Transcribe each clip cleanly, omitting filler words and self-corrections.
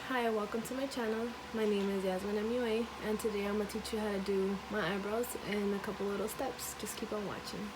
Hi, welcome to my channel. My name is Yasmin MUA, and today I'm going to teach you how to do my eyebrows in a couple little steps. Just keep on watching.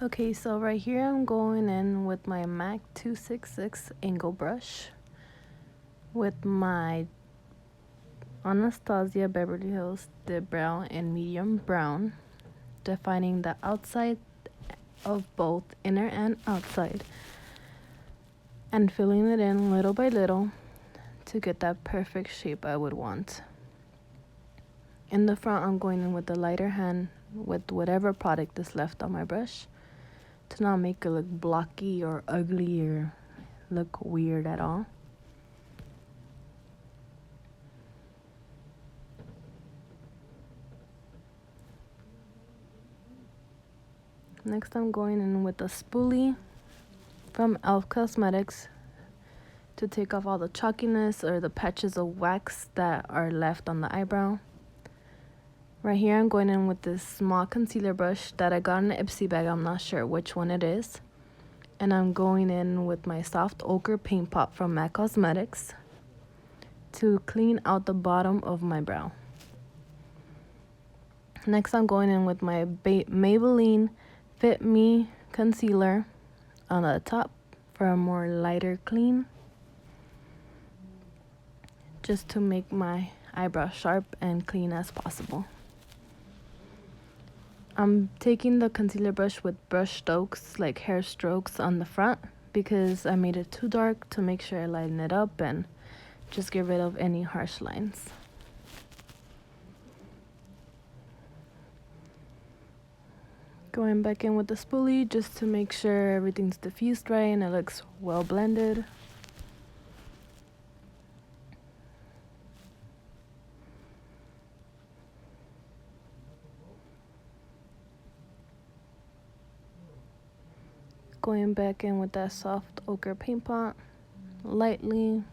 Okay, so right here I'm going in with my MAC 266 angle brush with my Anastasia Beverly Hills Dip Brow in medium brown, defining the outside of both inner and outside, and filling it in little by little to get that perfect shape I would want. In the front, I'm going in with the lighter hand with whatever product is left on my brush to not make it look blocky or ugly or look weird at all. Next, I'm going in with a spoolie from e.l.f. Cosmetics to take off all the chalkiness or the patches of wax that are left on the eyebrow. Right here, I'm going in with this small concealer brush that I got in an Ipsy bag. I'm not sure which one it is. And I'm going in with my soft ochre paint pot from MAC Cosmetics to clean out the bottom of my brow. Next, I'm going in with my Maybelline Fit Me concealer on the top for a more lighter clean, just to make my eyebrow sharp and clean as possible. I'm taking the concealer brush with brush strokes, like hair strokes on the front, because I made it too dark, to make sure I lighten it up and just get rid of any harsh lines. Going back in with the spoolie just to make sure everything's diffused right and it looks well blended. Going back in with that soft ochre paint pot, lightly.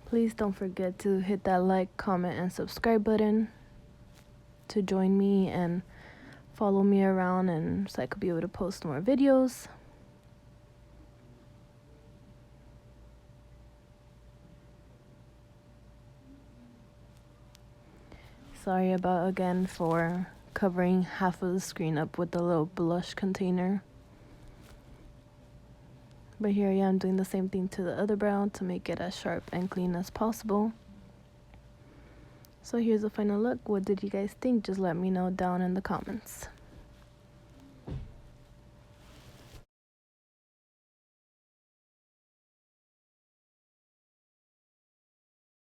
Please don't forget to hit that like, comment, and subscribe button to join me and follow me around, and so I could be able to post more videos. Sorry about again for covering half of the screen up with the little blush container. But here I am doing the same thing to the other brow to make it as sharp and clean as possible. So here's the final look. What did you guys think? Just let me know down in the comments.